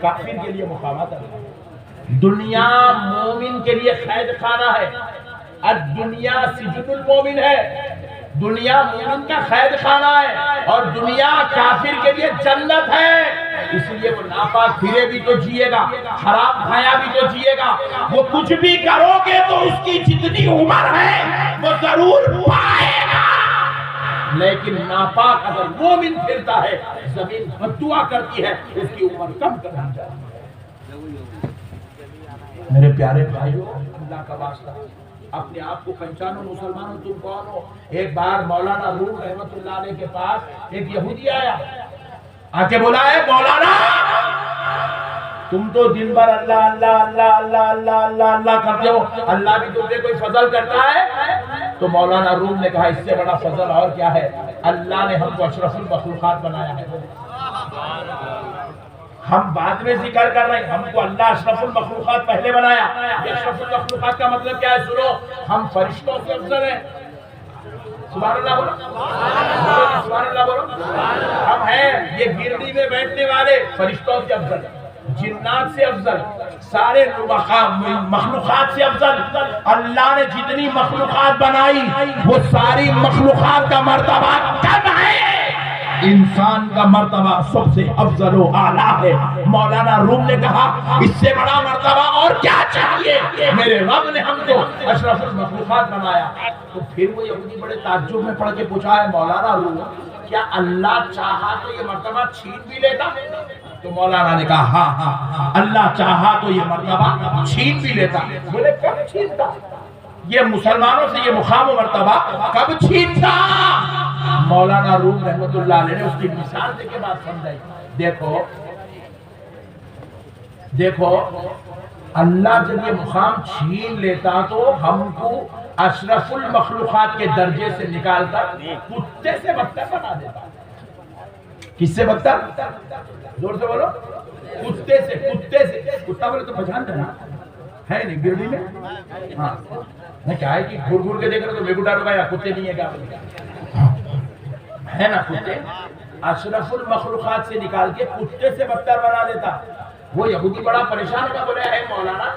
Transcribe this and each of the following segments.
کافر کے لیے مقامات ہے. دنیا مومن کے لیے قید خانہ ہے. الدنیا سجن المومن ہے. دنیا مومن کا قید خانہ ہے اور دنیا کافر کے لیے جنت ہے. اس لیے وہ ناپاک پھرے بھی تو جیے گا, حرام کھایا بھی تو جیے گا. وہ کچھ بھی کرو گے تو اس کی جتنی عمر ہے وہ ضرور پائے گا. لیکن ناپاک اگر مومن پھرتا ہے زمین بددعا کرتی ہے اس کی عمر کم کر دی جائے. میرے پیارے بھائیو, اللہ کا واسطہ اپنے آپ کو پہچانو. مسلمانوں تم کون ہو؟ ایک بار مولانا روم رحمت اللہ علیہ کے پاس ایک یہودی آیا, آ کے بولا ہے مولانا تم تو دن بھر اللہ اللہ اللہ اللہ اللہ اللہ اللہ کرتے ہو, اللہ بھی تم پہ کوئی فضل کرتا ہے؟ تو مولانا روم نے کہا اس سے بڑا فضل اور کیا ہے, اللہ نے ہم کو اشرف المخلوقات بنایا ہے. ہم بعد میں ذکر کر رہے ہیں, ہم کو اللہ اشرف المخلوقات پہلے بنایا. یہ اشرف المخلوقات کا مطلب کیا ہے سنو, ہم فرشتوں سے افضل ہیں. سبحان اللہ بولو, سبحان اللہ بولو. ہم ہیں یہ گردی میں بیٹھنے والے فرشتوں سے افضل, جنات سے افضل, سارے مخلوقات سے افضل. اللہ نے جتنی مخلوقات بنائی وہ ساری مخلوقات کا مرتبہ کم ہے, انسان کا مرتبہ سب سے افضل و اعلیٰ ہے. مولانا روم نے کہا اس سے بڑا مرتبہ اور کیا چاہیے, میرے رب نے ہم کو اشرف المخلوقات بنایا. تو پھر وہ یہودی بڑے تعجب میں پڑھ کے پوچھا ہے مولانا روم کیا اللہ چاہا تو یہ مرتبہ چھین بھی لیتا؟ تو مولانا نے کہا ہاں ہاں اللہ چاہا تو یہ مرتبہ چھین بھی لیتا. بولے کب چھینتا؟ یہ مسلمانوں سے یہ مقام و مرتبہ کب چھینتا؟ مولانا روم رحمت اللہ علیہ نے اس کی مثال دے کے بات سمجھائی. دیکھو دیکھو اللہ جب یہ مقام چھین لیتا تو ہم کو اشرف المخلوقات کے درجے سے نکال کر کتے سے بدتر بنا دیتا. کس سے بدتر؟ زور سے بولو. کتے سے. کتے سے. کتا بولے تو پہچان کرنا ہے نہیں گردی میں. ہاں میں کیا ہے کہ گھر گھر کے دیکھ رہے تو بے گٹا رکا یا کتے نہیں ہے کیا ہے نا. کتے اشرف المخلوقات سے نکال کے کتے سے بدتر بنا دیتا. وہ یہودی بڑا پریشان ہوا, بولے ہے مولانا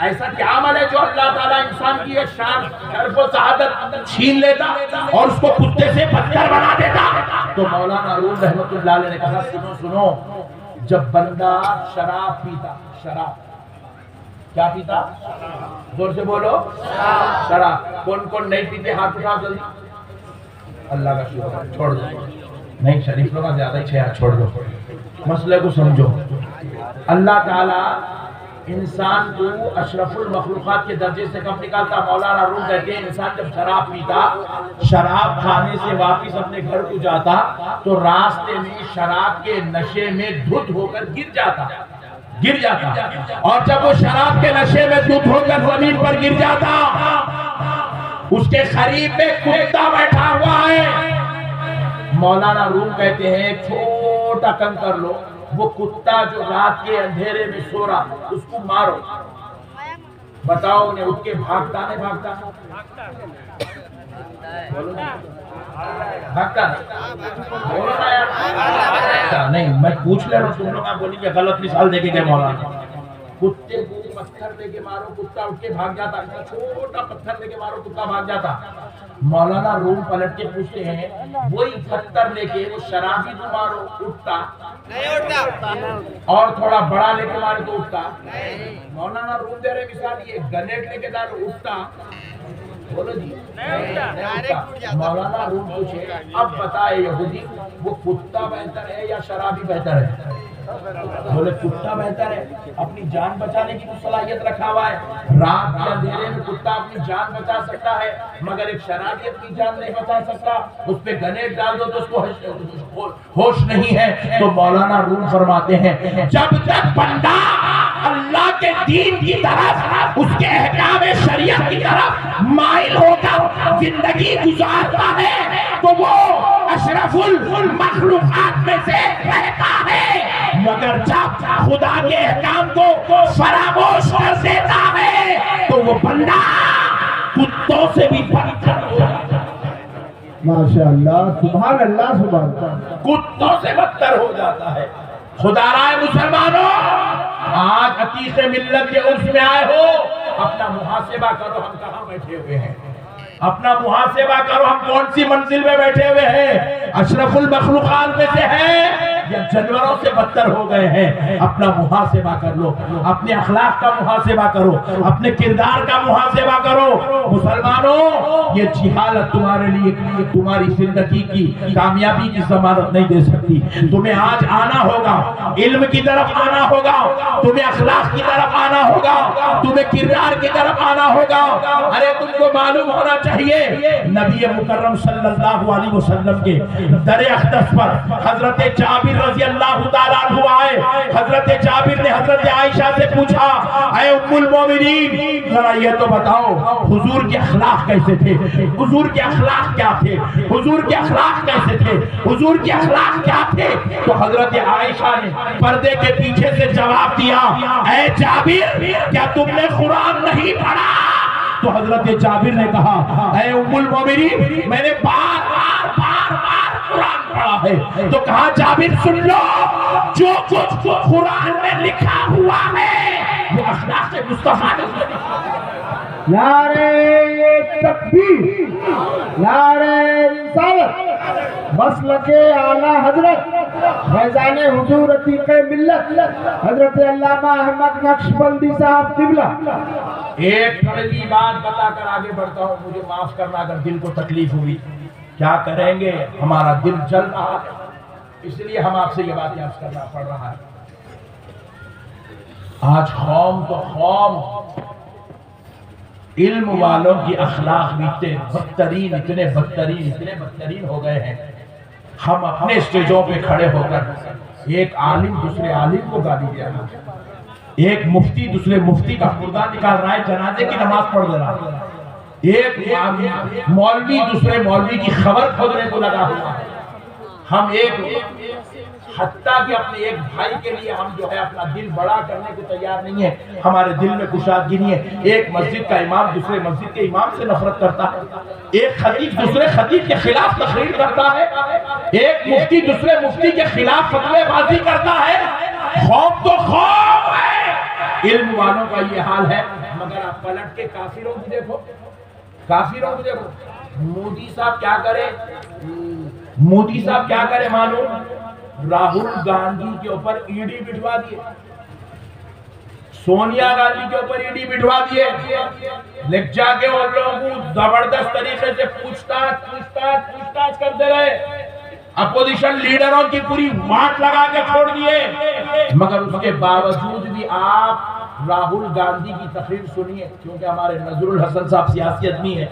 ایسا کیا عمل ہے جو اللہ تعالیٰ انسان کی یہ شان شرف و سعادت چھین لیتا اور اس کو کتے سے بدتر بنا دیتا؟ تو مولانا روم رحمت اللہ علیہ نے کہا سنو سنو, جب بندہ شراب پیتا, شراب کیا پیتا؟ زور سے بولو. شراب. کون کون نہیں پیتے ہاتھ اٹھاؤ جلدی. اللہ کا شکر, چھوڑ دو. نہیں شریف لوگ زیادہ ہی چھوڑ چھوڑ دو, مسئلے کو سمجھو. اللہ تعالیٰ انسان کو اشرف المخلوقات کے درجے سے کم نکالتا. مولانا روم کہتے ہیں انسان جب شراب پیتا, شراب کھانے سے واپس اپنے گھر کو جاتا تو راستے میں شراب کے نشے میں دھت ہو کر گر جاتا. اور جب وہ شراب کے نشے میں دھت ہو کر زمین پر گر جاتا, اس کے قریب میں کتا بیٹھا ہوا ہے. مولانا روم کہتے ہیں ایک چھوٹا کنکر لو, وہ کتا جو رات کے اندھیرے میں سو رہا اس کو مارو, بتاؤ انہیں اٹھ کے بھاگتا نہیں بھاگتا؟ بھاگتا نہیں. میں پوچھ لے رہا ہوں, تم لوگ آپ بولیں گے غلط مثال دے کے گئے مولانا. کتے کو پتھر دے کے مارو کتا اٹھ کے بھاگ جاتا, چھوٹا پتھر دے کے مارو کتا بھاگ جاتا. مولانا روم پلٹ کے پوچھتے ہیں وہی پتھر لے کے وہ شرابی کو مارو اٹھتا نہیں اٹھتا, اور تھوڑا بڑا لے کے مارو تو اٹھتا. مولانا روم دے رہے مثال, یہ گنیٹ لے کے دارو اٹھتا؟ بولو جی مولانا روم پوچھے اب بتائے یہودی وہ کتا بہتر ہے یا شرابی بہتر ہے؟ بولے کتا بہتر ہے, اپنی جان بچانے کی تو صلاحیت رکھا ہوا ہے. رات کے اندھیرے میں کتا اپنی جان بچا سکتا ہے مگر ایک شرابی اپنی جان نہیں بچا سکتا. اس پہ گنیٹ ڈال دو تو اس کو ہوش نہیں ہے. تو مولانا روم فرماتے ہیں جب تک بندہ اللہ کے دین کی طرف, اس کے احکام شریعت کی طرف مائل ہو کر زندگی گزارتا ہے تو وہ اشرف المخلوقات میں سے رہتا ہے. مگر جب خدا کے احکام کو فراموش کر دیتا ہے تو وہ بندہ کتوں سے بھی بدتر ہو جاتا ہے. ماشاءاللہ, سبحان اللہ, سبحان اللہ. کتوں سے بدتر ہو جاتا ہے. خدا رائے مسلمانوں، آج عتیق ملت کے عرس میں آئے ہو، اپنا محاسبہ کرو ہم کہاں بیٹھے ہوئے ہیں، اپنا محاسبہ کرو ہم کون سی منزل میں بیٹھے ہوئے ہیں، اشرف المخلوقات میں سے ہیں یا جانوروں سے بدتر ہو گئے ہیں۔ اپنا محاسبہ کر لو، اپنے اخلاق کا محاسبہ کرو، اپنے کردار کا محاسبہ کرو۔ مسلمانوں، یہ جہالت تمہارے لیے تمہاری زندگی کی کامیابی کی ضمانت نہیں دے سکتی۔ تمہیں آج آنا ہوگا، علم کی طرف آنا ہوگا، تمہیں اخلاق کی طرف آنا ہوگا، تمہیں کردار کی طرف آنا ہوگا۔ ارے تم کو معلوم ہونا چاہیے، نبی مکرم صلی اللہ علیہ وسلم کے در اقدس پر حضرت جابر رضی اللہ تعالیٰ عنہ آئے۔ حضرت جابر نے حضرت عائشہ سے پوچھا، اے ام المومنین، ذرا یہ تو بتاؤ حضور کے اخلاق کیسے تھے، حضور کے اخلاق کیا تھے، حضور کے اخلاق کیسے تھے، حضور کے اخلاق کیا تھے؟ تو حضرت عائشہ نے پردے کے پیچھے سے جواب دیا، اے جابر، کیا تم نے قرآن نہیں پڑھا؟ تو حضرت جابر نے کہا، اے ام المومنین، میں نے بار بار قرآن پڑھا ہے۔ تو کہا، جابر سن لو، جو کچھ قرآن میں لکھا ہوا ہے وہ اخلاق مصطفیٰ نے لکھا ہے۔ نعرہ تکبیر، نعرہ رسالت، مسلک اعلیٰ حضرت فیضان حضور عتیق ملت حضرت علامہ احمد نقشبندی صاحب قبلہ۔ ایک کڑوی بات بتا کر آگے بڑھتا ہوں، مجھے معاف کرنا اگر دل کو تکلیف ہوئی، کیا کریں گے، ہمارا دل جل رہا ہے، اس لیے ہم آپ سے یہ بات عرض کرنا پڑ رہا ہے۔ آج قوم تو قوم علم والوں کی اخلاق بھی اتنے بدترین ہو گئے ہیں۔ ہم اپنے اسٹیجوں پہ کھڑے ہو کر ایک عالم دوسرے عالم کو گالی دے رہا ہے، ایک مفتی دوسرے مفتی کا پردہ نکال رہا ہے، جنازے کی نماز پڑھ دے رہا ہے، ایک مولوی دوسرے مولوی کی خبر کھودنے کو لگا ہوا ہے۔ ہم حتیٰ کہ اپنے ایک بھائی کے لیے ہم جو ہے اپنا دل بڑا کرنے کو تیار نہیں ہے، ہمارے دل میں کشادگی نہیں ہے۔ ایک مسجد کا امام دوسرے مسجد کے امام سے نفرت کرتا ہے، ایک خطیب دوسرے خطیب کے خلاف تقریر کرتا ہے، ایک مفتی دوسرے مفتی کے خلاف فتوی بازی کرتا ہے۔ خوف تو خوف ہے، علم والوں کا یہ حال ہے۔ مگر آپ پلٹ کے کافروں کو دیکھو، کافروں کو دیکھو، مودی صاحب کیا کرے معلوم؟ راہل گاندھی کے اوپر ای ڈی بٹھوا دیے، سونیا گاندھی کے اوپر ای ڈی بٹھوا دیے، لکھ جا کے ان لوگوں کو زبردست طریقے سے پوچھ تاچھ کرتے رہے، اپوزیشن لیڈروں کی پوری واٹ لگا کے چھوڑ دیے۔ مگر اس کے باوجود بھی آپ راہل گاندھی کی تقریر سنیے، کیونکہ ہمارے نظر الحسن صاحب سیاسی آدمی ہے،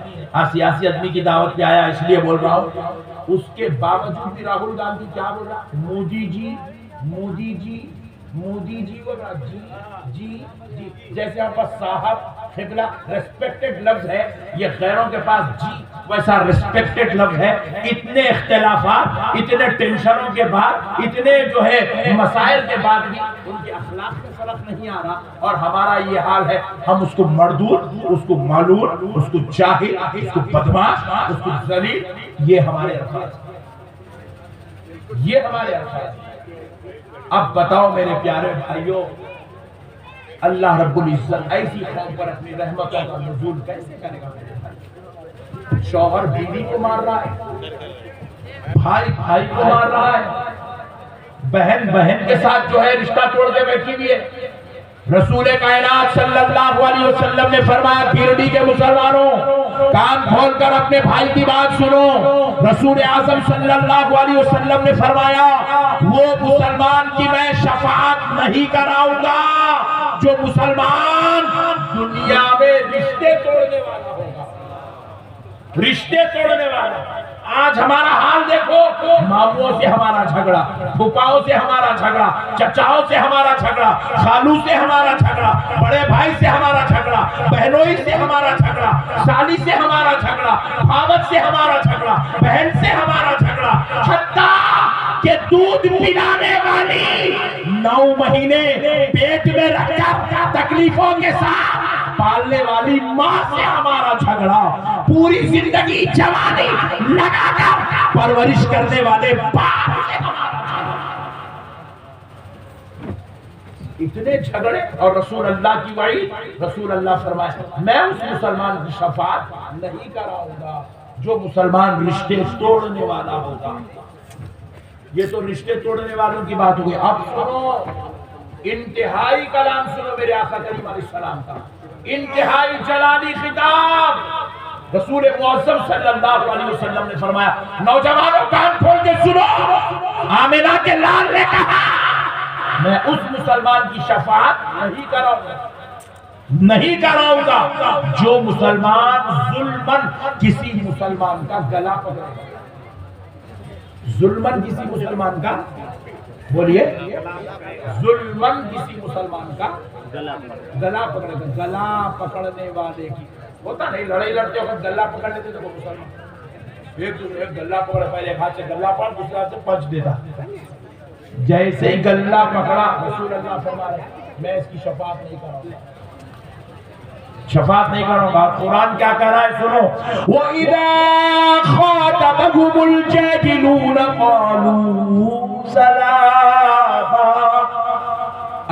سیاسی آدمی کی دعوت پہ آیا اس لیے بول رہا ہوں۔ اس کے باوجود بھی راہل گاندھی کیا بول رہا؟ مودی جی بول رہا، جی جیسے آپ کا صاحب قبلہ ریسپیکٹڈ لفظ ہے، یہ غیروں کے پاس جی ویسا ریسپیکٹڈ لفظ ہے۔ اتنے اختلافات، اتنے ٹینشنوں کے بعد، اتنے جو ہے مسائل کے بعد بھی ان کے اخلاق میں فرق نہیں آ رہا، اور ہمارا یہ حال ہے، ہم اس کو مردود، اس کو معلول، اس کو جاہل، اس کو بدماش، اس کو ذلیل، یہ ہمارے الفاظ، یہ ہمارے الفاظ۔ اب بتاؤ میرے پیارے بھائیوں، اللہ رب العزت ایسی قوم پر اپنی رحمتوں کا نزول کیسے کرے گا میرے بھائی؟ شوہر بیوی کو مار رہا ہے، بھائی کو مار رہا ہے، بہن کے ساتھ جو ہے رشتہ توڑ کے بیٹھی ہوئی ہے۔ رسول کائنات صلی اللہ علیہ وسلم نے فرمایا، پیرڈی کے مسلمانوں کان کھول کر اپنے بھائی کی بات سنو۔ رسول اعظم صلی اللہ علیہ وسلم نے فرمایا، وہ مسلمان کی میں شفاعت نہیں کراؤں گا جو مسلمان دنیا میں رشتے توڑنے والا ہوگا، رشتے توڑنے والا۔ آج ہمارا حال دیکھو، ماموں سے ہمارا جھگڑا، پھپھاؤں سے ہمارا جھگڑا، چچاؤں سے ہمارا جھگڑا، خالو سے ہمارا جھگڑا، بڑے بھائی سے ہمارا جھگڑا، بہنوئی سے ہمارا جھگڑا، سالی سے ہمارا جھگڑا، بھاوت سے ہمارا جھگڑا، بہن سے ہمارا جھگڑا، حتیٰ کہ دودھ پلانے والی 9 مہینے پیٹ میں رکھ کر تکلیفوں کے ساتھ پالنے والی ماں سے ہمارا جھگڑا، پوری زندگی جوانی لگا کر پرورش کرنے والے باپ سے ہمارا جھگڑا۔ اتنے جھگڑے اور رسول اللہ کی وعید، رسول اللہ فرمائے میں اس مسلمان کی شفاعت نہیں کراؤں گا جو مسلمان رشتے توڑنے والا ہوگا۔ یہ تو رشتے توڑنے والوں کی بات ہو گئی۔ اب سنو، انتہائی کلام سنو میرے آقا کریم علیہ السلام کا، انتہائی جلالی خطاب۔ رسول معظم صلی اللہ علیہ وسلم نے فرمایا نوجوانوں کان کھول کے سنو، آمنہ کے لال نے کہا میں اس مسلمان کی شفاعت نہیں کراؤں گا جو مسلمان ظلمن کسی مسلمان کا گلا پکڑے۔ ظلمن کسی مسلمان کا، بولیے، ظلمن کسی مسلمان کا گلا پکڑے گا۔ گلا پکڑنے والے کی ہوتا نہیں، لڑائی لڑتے وقت گلا پکڑ لیتے تو وہ مسلمان ایک گلا پکڑے، پہلے ایک ہاتھ سے گلا پکڑ دوسرے ہاتھ سے پنچ دیتا۔ جیسے ہی گلا پکڑا رسول اللہ فرمایا میں اس کی شفاعت نہیں کراؤں گا، شفاعت نہیں کروں گا۔ قرآن کیا کہہ رہا ہے سنو، وَإِذَا خَاطَبَهُمُ الْجَاهِلُونَ قَالُوا سَلَامًا۔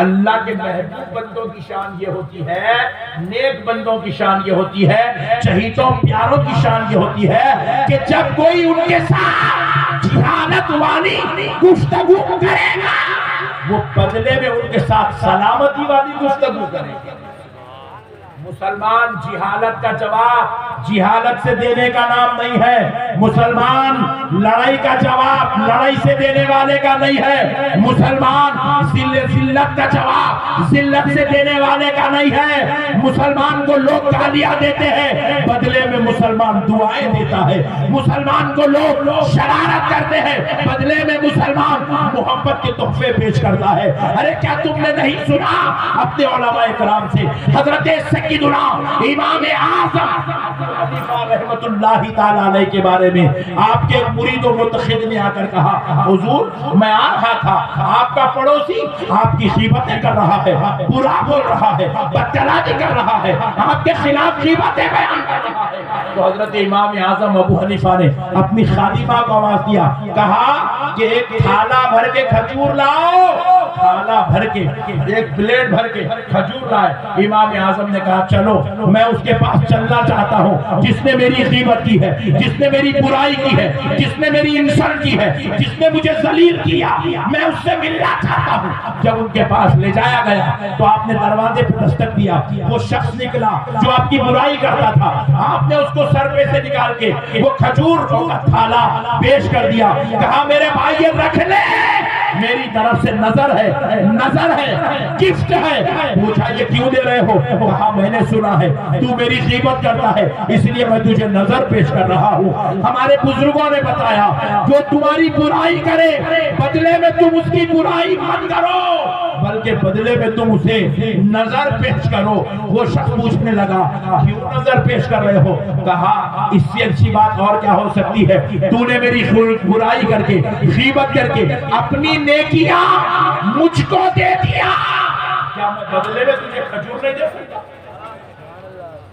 اللہ کے محبوب بندوں کی شان یہ ہوتی ہے، نیک بندوں کی شان یہ ہوتی ہے، چہیتوں پیاروں کی شان یہ ہوتی ہے کہ جب کوئی ان کے ساتھ جہالت والی گفتگو کرے گا وہ بدلے میں ان کے ساتھ سلامتی والی گفتگو کرے گا۔ مسلمان جہالت کا جواب جہالت سے دینے کا نام نہیں ہے، مسلمان لڑائی کا جواب لڑائی سے دینے والے کا نہیں ہے، مسلمان ذلت کا جواب ذلت سے دینے والے کا نہیں ہے۔ مسلمان کو لوگ گالیاں دیتے ہیں، بدلے میں مسلمان دعائیں دیتا ہے۔ مسلمان کو لوگ شرارت کرتے ہیں، بدلے میں مسلمان محبت کے تحفے پیش کرتا ہے۔ ارے کیا تم نے نہیں سنا اپنے علماء کرام سے؟ حضرت سیدنا امام اعظم حنیفہ رحمت اللہ تعالیٰ علیہ کے بارے میں آپ کے مرید و متخذ نے آ کر کہا حضور میں آ رہا تھا، آپ کا پڑوسی آپ کی غیبتیں کر رہا ہے، برا بول رہا ہے، بدکلامی کر رہا ہے، آپ کے خلاف غیبتیں بیان کر رہا ہے۔ تو حضرت امام اعظم ابو حنیفہ نے اپنی خادمہ کو آواز دیا، کہا کہ ایک تھالا بھر کے کھجور لاؤ، تھالا بھر کے ایک پلیٹ بھر کے کھجور لائے۔ امام اعظم نے کہا چلو میں اس کے پاس چلنا چاہتا ہوں جس نے میری غیبت کی ہے، جس نے میری برائی کی ہے، جس نے میری انسلٹ کی ہے، جس نے مجھے ذلیل کیا، میں اس سے ملنا چاہتا ہوں۔ جب ان کے پاس لے جایا گیا تو آپ نے دروازے پہ دستک دیا، وہ شخص نکلا جو آپ کی برائی کرتا تھا، آپ نے اس کو سر پہ سے نکال کے وہ کھجور کا تھالا پیش کر دیا، کہا میرے بھائی یہ رکھ لے، میری طرف سے نظر ہے، نظر ہے، گفٹ ہے۔ پوچھا یہ کیوں دے رہے ہو؟ کہا میں نے سنا ہے تو میری غیبت کرتا ہے اس لیے میں تجھے نظر پیش کر رہا ہوں۔ ہمارے بزرگوں نے بتایا جو تمہاری برائی کرے بدلے میں تم اس کی برائی مت کرو بلکہ بدلے میں تم اسے نظر پیش کرو۔ وہ شخص پوچھنے لگا کیوں نظر پیش کر رہے ہو؟ کہا اس سے اچھی بات اور کیا ہو سکتی ہے، تو نے میری برائی کر کے غیبت کر کے اپنی نیکیاں مجھ کو دے دیا، کیا میں بدلے میں تجھے کھجور نہیں دے سکتا؟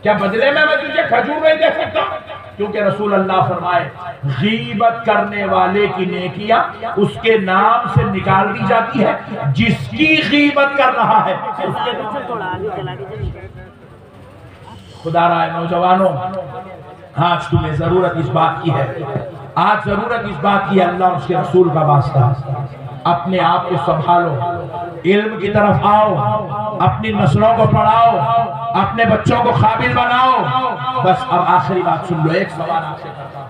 کیا بدلے میں تجھے کھجور نہیں دے سکتا؟ کیونکہ رسول اللہ فرمائے غیبت کرنے والے کی نیکیاں اس کے نام سے نکال دی جاتی ہے، جس کی غیبت کر رہا ہے خدا رائے۔ نوجوانوں آج تمہیں ضرورت اس بات کی ہے، آج ضرورت اس بات کی ہے، اللہ اور اس کے رسول کا واسطہ اپنے آپ کو سنبھالو، علم کی طرف آؤ، اپنی نسلوں کو پڑھاؤ، اپنے بچوں کو قابل بناؤ۔ بس اب آخری بات سن لو، ایک سوال آپ سے کرتا ہوں،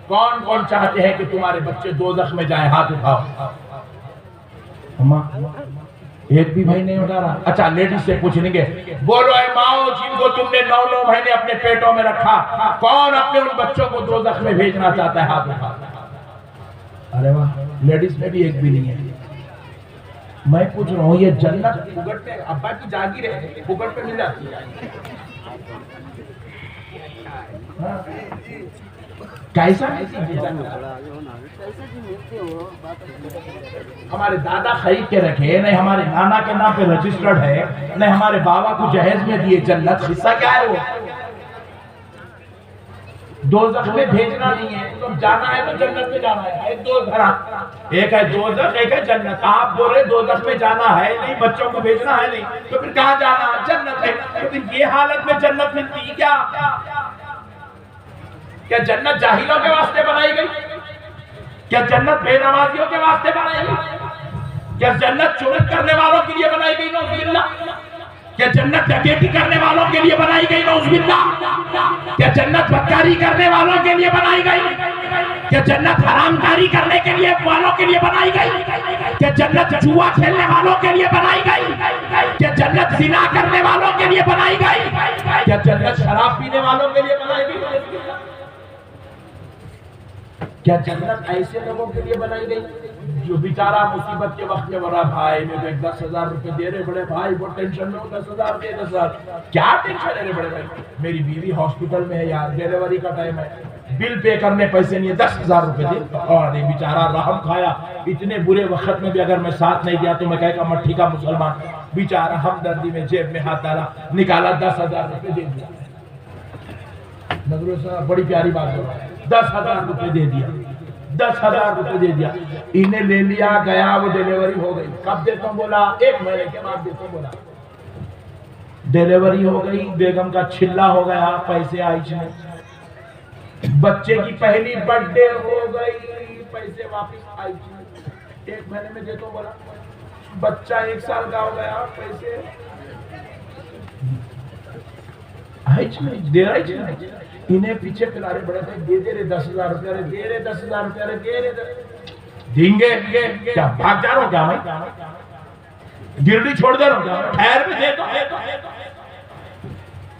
کون کون چاہتے ہیں کہ تمہارے بچے دوزخ میں جائیں؟ ہاتھ اٹھاؤ۔ ایک بھی بھائی نہیں اٹھا رہا؟ اچھا لیڈیز سے پوچھیں گے، بولو اے ماؤں جن کو تم نے 9 مہینے اپنے پیٹوں میں رکھا، کون اپنے ان بچوں کو دوزخ میں بھیجنا چاہتا ہے؟ ہاتھ اٹھا۔ ارے واہ، لیڈیز میں بھی ایک بھی نہیں ہے۔ میں پوچھ رہا ہوں یہ جنت پھگٹ پہ ابا کی جاگیر ہے، پھگٹ پہ مل جاتی ہے؟ کیسا ہمارے دادا خرید کے رکھے، نہیں ہمارے نانا کے نام پہ رجسٹرڈ ہے، نہیں ہمارے بابا کو جہیز میں دیے جنت، قصہ کیا ہے وہ؟ دوزخ میں بھیجنا نہیں ہے، تو جانا ہے تو جنت میں جانا ہے۔ ایک دو گھر، ایک ہے دوزخ، ایک ہے جنت۔ آپ بول رہے دوزخ میں جانا ہے نہیں، بچوں کو بھیجنا ہے نہیں، تو پھر کہاں جانا؟ جنت میں۔ تو یہ حالت میں جنت ملتی کیا؟ کیا جنت جاہلوں کے واسطے بنائی گئی؟ کیا جنت بے نمازیوں کے واسطے بنائی گئی؟ کیا جنت چوری کرنے والوں کے لیے بنائی گئی؟ نعوذ باللہ۔ کیا جنت ڈکیتی کرنے والوں کے لیے بنائی گئی؟ نعوذ باللہ۔ کیا جنت بدکاری کرنے والوں کے لیے بنائی گئی؟ کیا جنت حرام کاری کرنے کے لیے والوں کے لیے بنائی گئی؟ کیا جنت جوا کھیلنے والوں کے لیے بنائی گئی؟ کیا جنت زنا کرنے والوں کے لیے بنائی گئی؟ کیا جنت شراب پینے والوں کے لیے بنائی گئی؟ کیا جنت ایسے لوگوں کے لیے بنائی گئی جو بیچارہ مصیبت کے وقت میں بڑا بھائی میں 10,000 روپے دے رہے، بڑے بھائی وہ ٹینشن میں ہو، 10,000 دے 10,000، کیا ٹینشن ہے بڑے بھائی؟ میری بیوی ہاسپٹل میں ہے یار، ڈیلیوری کا ٹائم ہے، بل پے کرنے پیسے نہیں ہے، 10,000 روپے دے۔ اور یہ بیچارہ رحم کھایا، اتنے برے وقت میں بھی اگر میں ساتھ نہیں دیا تو میں کہے گا مٹھی کا مسلمان۔ بیچارہ ہمدردی میں جیب میں ہاتھ ڈالا، نکالا 10,000 روپے دے دیا۔ نظروں سے بڑی پیاری بات ہو، 10,000 روپے دے دیا، 10,000 روپے دے دیا۔ انہیں لے لیا گیا، وہ ڈیلیوری ہو گئی۔ کب دیتا ہوں بولا؟ 1 مہینے کے بعد دیتا ہوں بولا۔ ڈیلیوری ہو گئی، بیگم کا چھلا ہو گیا، پیسے آئی نہیں۔ بچے کی پہلی برتھ ڈے ہو گئی، پیسے واپس آئی نہیں۔ 1 مہینے میں دیتا ہوں بولا۔ بچہ 1 سال کا ہو گیا، پیسے آئی نہیں، دے رہا ہی نہیں۔ انہیں پیچھے پلارے بڑے تھے، دے رہے 10,000 روپے، دے رہے 10,000 روپے، دے رہے دیں گے کیا؟ بھاگ جا رہا ہوں کیا میں؟ گرڈی چھوڑ دے رہا ہوں کیا؟ ٹھہر بھی دے دو۔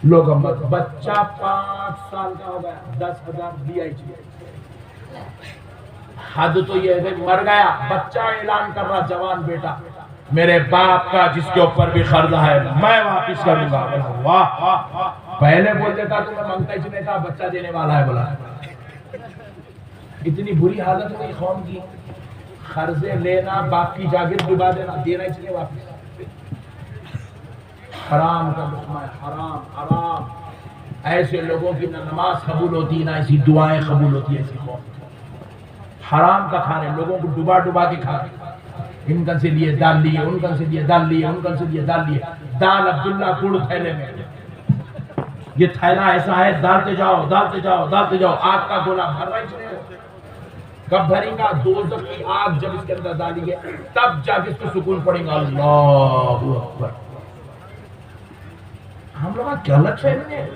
لوگ بچہ 5 سال کا ہو گیا، 10,000 دیا ہی چاہیے۔ حد تو یہ ہے کہ مر گیا، بچہ اعلان کر رہا جوان بیٹا، میرے باپ کا جس کے اوپر بھی قرض ہے میں واپس کروں گا۔ واہ، پہلے بول دیتا تو میں مانگتا ہی نہیں تھا، بچہ دینے والا ہے بولا۔ اتنی بری حالت ہوئی قوم کی، قرضے لینا، باپ کی جاگیر ڈبا دینا، دینا ہی چاہیے واپس۔ حرام کا لقمہ ہے، حرام حرام۔ ایسے لوگوں کی نہ نماز قبول ہوتی، نہ ایسی دعائیں قبول ہوتی، ایسی قوم حرام کا کھانے، لوگوں کو ڈبا ڈبا کے کھانے۔ ان کن سے لیے دال لیے، ان کن سے لیے دال لیے، ان کن سے لیے دال لیے، دال عبداللہ گڑ تھیلے میں، یہ تھیلا ایسا ہے، ڈالتے جاؤ ڈالتے جاؤ ڈالتے جاؤ، آگ کا گولا بھر رہا ہی نہیں۔ کب بھریں گا؟ دوزخ کی آگ جب اس کے اندر ڈالیں گے تب جا کے اس کو سکون پڑیں گا۔ اللہ اکبر۔ ہم لوگ کیا غلط فہمی ہے؟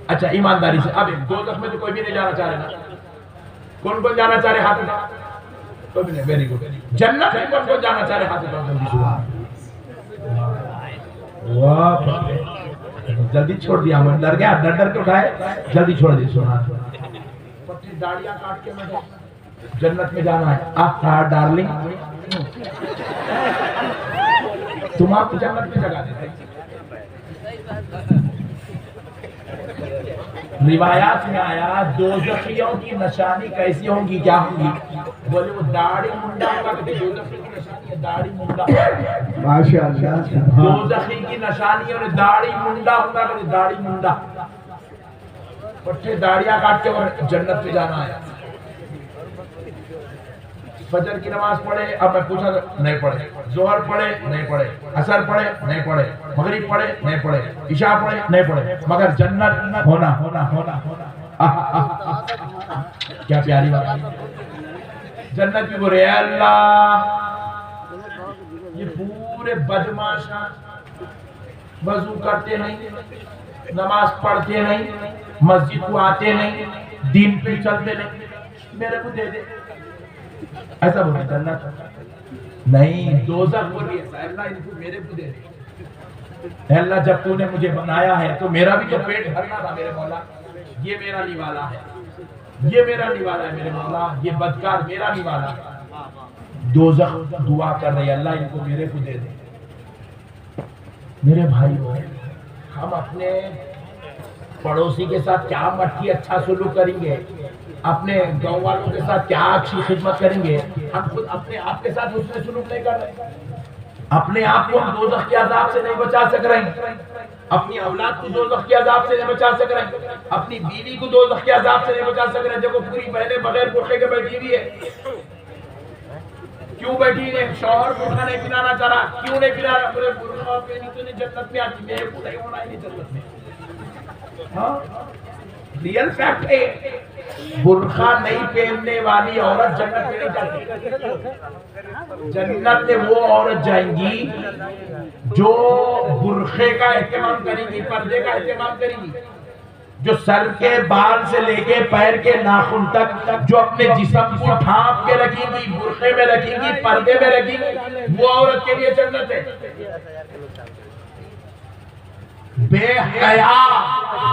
اچھا ایمانداری سے، اب دوزخ میں تو کوئی بھی نہیں جانا چاہ رہے نا؟ کون کون جانا چاہ رہے؟ ہاتھ اٹھا۔ کوئی بھی نہیں، ویری گڈ۔ جنت میں کون کون جانا چاہ رہے؟ ہاتھ اٹھا۔ جلدی چھوڑ دیا، میں ڈر گیا، ڈر ڈر کے اٹھائے، جلدی چھوڑ دی۔ سنا پٹھی داڑیاں کاٹ کے میں جنت میں جانا ہے۔ آہا ڈارلنگ، تم آپ کو جنت میں جگہ دیتے۔ روایات میں آیا دوزخیوں کی نشانی کیسی ہوں گی، کیا ہوں گی؟ بولے وہ داڑھی منڈا ہوگا، کہ دوزخی کی نشانی ہے داڑھی منڈا۔ ماشاءاللہ، دوزخی کی نشانی ہے داڑھی منڈا ہوگا، کہ داڑھی منڈا۔ پٹھے داڑیاں کاٹ کے اور جنت میں جانا ہے۔ فجر کی نماز پڑھے، اب میں پوچھا نہیں پڑھے، ظہر پڑھے نہیں پڑھے، عصر پڑھے نہیں پڑھے، مغرب پڑھے نہیں پڑھے، عشاء پڑھے نہیں پڑھے، مگر جنت ہونا ہونا ہونا ہونا۔ کیا پیاری بات ہے۔ جنت بھی بولے اللہ، یہ پورے بدماشاں وضو کرتے نہیں، نماز پڑھتے نہیں، مسجد کو آتے نہیں، دین پہ چلتے نہیں، میرے کو دے دے، ایسا بولے جنت نہیں۔ دوزخ بولی ایسا، اللہ ان کو میرے کو دے دے۔ اللہ جب تو نے مجھے بنایا ہے تو میرا بھی تو پیٹ بھرنا تھا میرے مولا، یہ میرا نوالا ہے، یہ میرا نوالا ہے میرے مولا، یہ بدکار میرا نوالا ہے۔ دوزخ دعا کر رہی ہے، اللہ ان کو میرے کو دے دے۔ میرے بھائیو، ہم اپنے پڑوسی کے ساتھ کیا مٹھی اچھا سلوک کریں گے، اپنے گاؤں والوں کے ساتھ کیا اچھی خدمت کریں گے، ہم خود اپنے آپ کے ساتھ حسن سلوک نہیں کر رہے۔ اپنے آپ کو ہم دوزخ کے عذاب سے نہیں بچا سک رہے ہیں، اپنی اولاد کو دوزخ کے عذاب سے نہیں بچا سک رہے ہیں، اپنی بیوی کو دوزخ کے عذاب سے نہیں بچا سک رہے ہیں۔ دیکھو پوری بہنیں بغیر برقعے کے بیٹھی ہوئی ہے، کیوں بیٹھی ہے؟ شوہر برقعہ نہیں پہنانا چاہ رہا، کیوں نہیں پہنا رہا؟ بولے برقعہ پہنی تو نہیں جنت میں آتی، میرے کو نہیں ہونا ہی نہیں جنت میں۔ ہاں ریئل فیکٹ ہے، برقعہ نہیں پہننے والی عورت جنت میں نہیں جاتی۔ جنت میں وہ عورت جائیں گی جو برقعے کا اہتمام کرے گی، پردے کا اہتمام کرے گی، جو سر کے بال سے لے کے پیر کے ناخن تک جو اپنے جسم کو ڈھانپ کے رکھیں گی، برقعے میں رکھیں گی، پردے میں رکھیں گی، وہ عورت کے لیے جنت ہے۔ بے حیا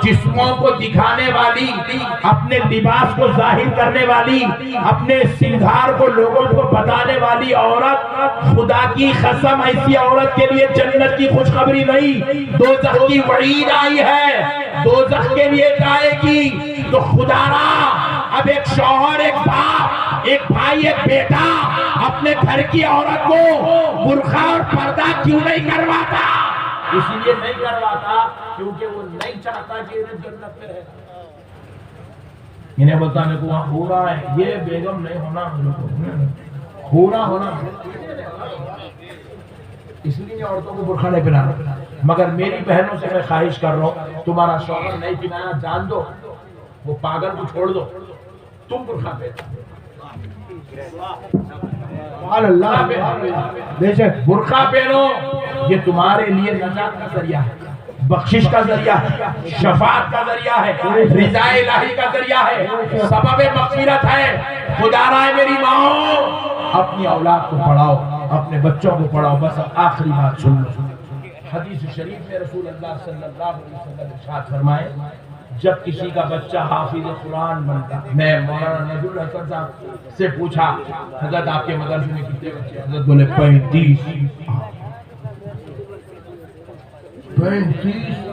جسموں کو دکھانے والی، اپنے لباس کو ظاہر کرنے والی، اپنے سنگھار کو لوگوں کو بتانے والی عورت، خدا کی قسم ایسی عورت کے لیے جنت کی خوشخبری نہیں، دوزخ کی وعید آئی ہے، دوزخ کے لیے جائے گی۔ تو خدا را اب ایک شوہر، ایک باپ، ایک بھائی، ایک بیٹا اپنے گھر کی عورت کو برقعہ اور پردہ کیوں نہیں کرواتا؟ اسی لیے نہیں کرواتا کیونکہ وہ نہیں چاہتا کہ انہیں جنت میں رہے۔ انہیں بولتا ہے کہ وہاں ہورا ہے، یہ بیگم نہیں ہونا، ہورا ہونا۔ اس لیے عورتوں کو برقعہ نہیں پہنانا۔ مگر میری بہنوں سے میں خواہش کر رہا ہوں، تمہارا شوہر نہیں پہنایا جان دو، وہ پاگل کو چھوڑ دو، تم برقعہ پہنو۔ برقعہ پہنو، یہ تمہارے لیے نجات کا ذریعہ ہے، بخشش کا ذریعہ ہے، شفاعت کا ذریعہ ہے، رضا الہی کا ذریعہ ہے، سبب مغفرت ہے۔ خدا رائے میری ماں، اپنی اولاد کو پڑھاؤ، اپنے بچوں کو پڑھاؤ۔ بس آخری بات سن لو، حدیث شریف میں رسول اللہ صلی اللہ علیہ وسلم ارشاد فرمائے، جب کسی کا بچہ حافظ قرآن بنتا، میں مولانا نجم الحسن صاحب سے پوچھا حضرت آپ کے مدرسے میں کتنے بچے؟ حضرت بولے 35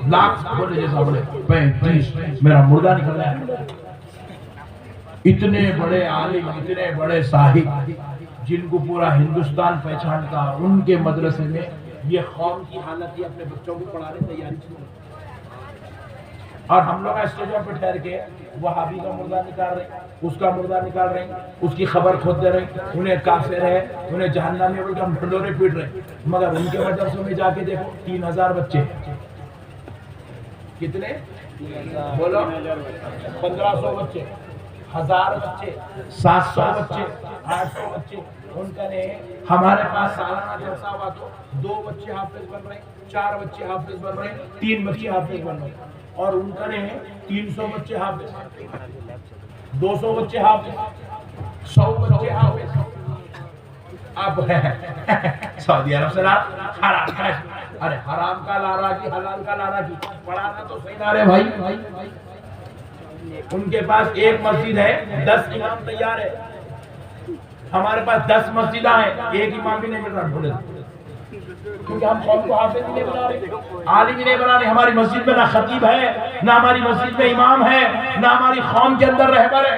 لاکھ، بولے جیسا بولے 35، میرا مردہ نکل رہا ہے۔ اتنے بڑے عالم، اتنے بڑے صاحب جن کو پورا ہندوستان پہچانتا، ان کے مدرسے میں یہ قوم کی حالت یہ اپنے بچوں کو پڑھانے تیاری کی، اور ہم لوگ اسٹیجوں پہ ٹھہر کے وہابی کا مردہ نکال رہے ہیں، اس کا مردہ نکال رہے ہیں، اس کی خبر کھود دے رہے ہیں، انہیں کافر ہے، انہیں جہنم میں بول کے ہم ڈھنڈورے پیٹ رہے ہیں۔ مگر ان کے مدرسوں میں جا کے دیکھو 3000 بچے، کتنے بولو؟ 1500 بچے، 1000 بچے، 700 بچے، 800 بچے۔ ان کا نے ہمارے پاس سالانہ جلسہ ہوا تو 2 بچے حافظ بن رہے ہیں، 4 بچے حافظ بن رہے ہیں، 3 بچے حافظ بن رہے ہیں، اور ان کا نے 300 بچے حافظ، 200 بچے حافظ، 100 بچے حافظ۔ اب سعودی عرب سے حرام کا، ارے حرام کا لارا کی، حلال کا لارا کی، پڑھانا تو صحیح نہ رہے بھائی۔ ان کے پاس ایک مسجد ہے، 10 امام تیار ہے، ہمارے پاس 10 مسجدیں ہیں، ایک امام بھی نہیں مل رہا، بولے کیونکہ ہم قوم کو حافظ نہیں بنا رہے، عالم نہیں بنا رہے۔ ہماری مسجد میں نہ خطیب ہے، نہ ہماری مسجد میں امام ہے، نہ ہماری قوم کے اندر رہبر ہے۔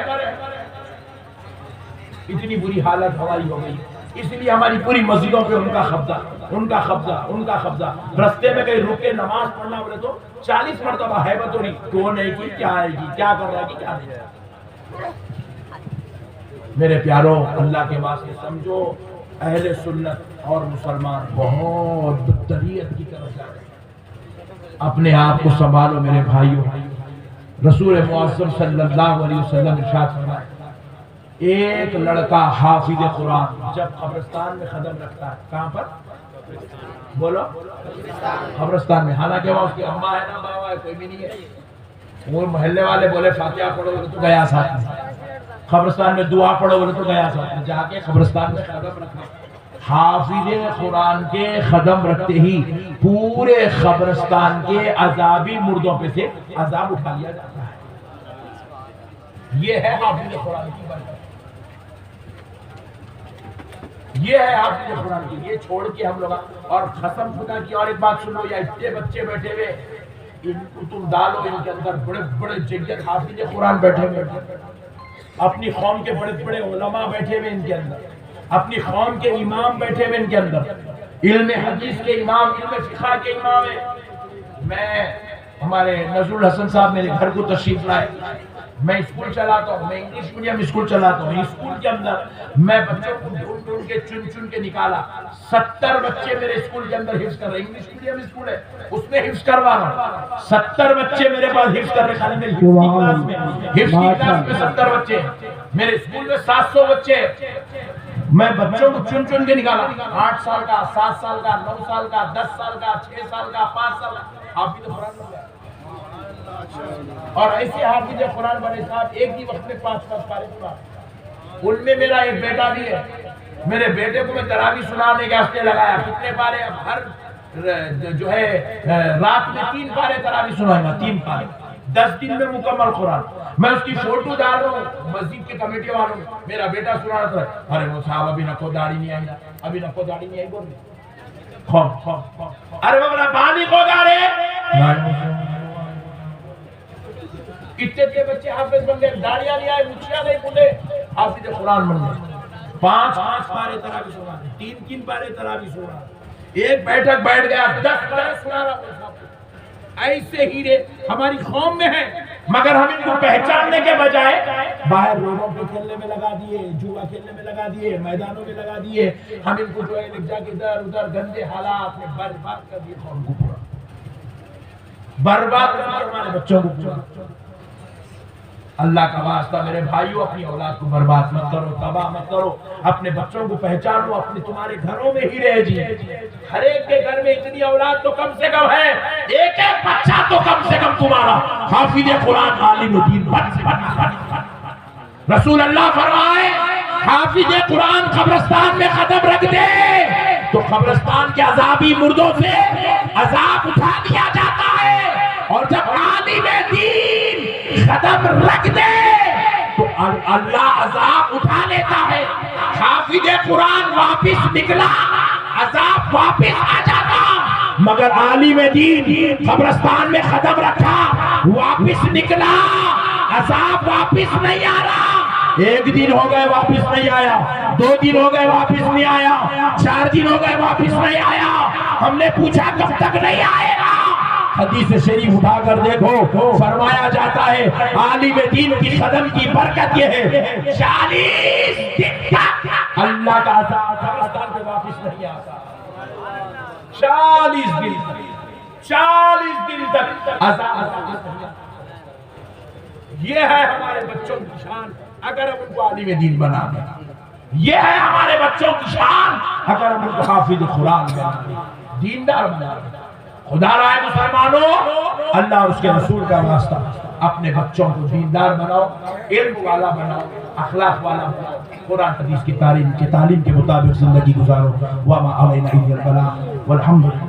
اتنی بری حالت ہماری ہو گئی، اس لیے ہماری پوری مسجدوں پہ ان کا قبضہ، ان کا قبضہ، ان کا قبضہ۔ رستے میں کہیں رک کے نماز پڑھنا بولے تو 40 مرتبہ ہیبت ہو رہی، تو نہیں کی کیا آئے گی، کیا کر رہا ہے کہ کیا نہیں۔ میرے پیاروں، اللہ کے واسطے سمجھو، اہل سنت اور مسلمان بہت بدتریت کی طرف جا رہے ہیں۔ اپنے آپ کو سنبھالو میرے بھائیوں۔ رسول معظم صلی اللہ علیہ وسلم ارشاد فرمائے، ایک لڑکا حافظ قرآن جب قبرستان میں قدم رکھتا ہے، کہاں پر بولو؟ قبرستان میں، حالانکہ وہاں اس کی اماں ہے نا بابا ہے، کوئی بھی نہیں ہے، وہ محلے والے بولے فاتحہ پڑھو تو گیا ساتھ میں، قبرستان میں دعا پڑھو بولے تو گیا ساتھ میں، جا کے قبرستان میں قدم رکھنا۔ حافظ قرآن کے قدم رکھتے ہی پورے قبرستان کے عذابی مردوں پہ سے عذاب اٹھا لیا جاتا ہے۔ یہ ہے حافظ قرآن کی برکت، یہ ہے حافظ قرآن کی۔ یہ چھوڑ کے ہم لوگ، اور قسم خدا کی اور ایک بات سنو، یا اتنے بچے بیٹھے ہوئے، ان کو تم ڈالو ان کے اندر بڑے بڑے جید حافظ قرآن بیٹھے ہوئے، اپنی قوم کے بڑے بڑے علماء بیٹھے ہوئے ان کے اندر، اپنی قوم کے امام بیٹھے ہوئے ان کے اندر، علم حدیث کے امام، علم فقہ کے امام ہیں۔ میں ہمارے نذر الحسن صاحب میرے گھر کو تشریف لائے، میں اسکول چلاتا ہوں، میں انگلش میڈیم اسکول چلاتا ہوں۔ اسکول کے اندر میں بچوں کو ڈھونڈ ڈھونڈ کے چن چن کے نکالا، 70 بچے میرے اسکول کے اندر حفظ کر رہے ہیں۔ انگلش میڈیم اسکول ہے، اس میں حفظ کروا رہا ہوں۔ 70 بچے میرے پاس حفظ کر رہے، خالی میری حفظ کی کلاس میں، حفظ کی کلاس میں 70 بچے ہیں۔ میرے اسکول میں 700 بچے ہیں۔ میں بچوں کو چن چن کے نکالا، 8 سال کا، 7 سال کا، 9 سال کا، 10 سال کا، 6 سال کا، 5 سال کا، حافظ قرآن بن گیا۔ اور ایسے حافظ قرآن بنے صاحب ایک ہی وقت میں 5 پارے قرآن۔ ان میں میرا ایک بیٹا بھی ہے، میرے بیٹے کو میں تراویح سنانے کے واسطے لگایا، کتنے پارے؟ اب ہر جو ہے رات میں 3 پارے تراویح سنائے گا، 3 پارے، 10 دن میں مکمل قرآن۔ میں اس کی فوٹو ڈال رہا ہوں مسجد کے کمیٹی والوں، میرا بیٹا سنا رہا تھا، ارے وہ صاحب ابھی نکو داڑھی نہیں آئی نا، ابھی نکو داڑھی نہیں آئی، بول رہے ارے وہ پانی کو داڑھی، اتنے بچے حافظ بن گئے، داڑیاں نہیں آئے، مچھیاں نہیں بولے، حافظ قرآن بن گئے۔ 5 پارے تراویح سنا، 3 پارے تراویح سنا، ایک بیٹھک بیٹھ گیا 10 پارے سنا رہا ہوں۔ ایسے ہیرے ہماری قوم میں ہیں، مگر ہم ان کو پہچاننے کے بجائے باہر روڈوں پہ کھیلنے میں لگا دیے، جوا کھیلنے میں لگا دیے، میدانوں میں لگا دیے۔ ہم ان کو جو ہے لکھ جا کے ادھر ادھر گندے حالات میں برباد کر دیے، قوم کو پورا برباد کر دیے، ہمارے بچوں کو پورا۔ اللہ کا واسطہ میرے بھائیوں، اپنی اولاد کو برباد مت کرو، تباہ مت کرو، اپنے بچوں کو پہچانو، اپنے تمہارے گھروں میں ہی رہ جی۔ ہر ایک کے گھر میں اتنی اولاد تو کم سے کم ہے، ایک ایک بچہ تو کم سے کم تمہارا حافظ قرآن عالم دین بن۔ رسول اللہ فرمائے حافظ قرآن قبرستان میں قدم رکھ دے تو قبرستان کے عذابی مردوں سے عذاب اٹھا دیا جاتا ہے، اور جب عالم دین قدم رکھ دے تو اللہ عذاب اٹھا لیتا ہے۔ حافظ قرآن واپس نکلا، عذاب واپس آ جاتا، مگر عالم دین قبرستان میں قدم رکھا، واپس نکلا، عذاب واپس نہیں آ رہا۔ 1 دن ہو گئے واپس نہیں آیا، 2 دن ہو گئے واپس نہیں آیا، 4 دن ہو گئے واپس نہیں آیا۔ ہم نے پوچھا کب تک نہیں آئے گا؟ حدیث شریف اٹھا کر دیکھو، فرمایا جاتا ہے عالم دین کی قدم کی برکت یہ ہے 40 دن تک اللہ کا عذاب قبرستان پہ واپس نہیں آتا۔ 40 دن تک عذاب۔ یہ ہے ہمارے بچوں کی شان اگر ہم ان کو عالم دین بنا دیں، یہ ہے ہمارے بچوں کی شان اگر ہم ان کو حافظ قرآن بنا دیں، دیندار بنا دیں۔ خدا رائے مسلمانوں، اللہ اور اس کے رسول کا واسطہ اپنے بچوں کو دیندار بناؤ، علم والا بناؤ، اخلاق والا بناؤ، قرآن حدیث کی تعلیم کے مطابق زندگی گزارو۔ وما علینا الا البلاغ والحمد للہ۔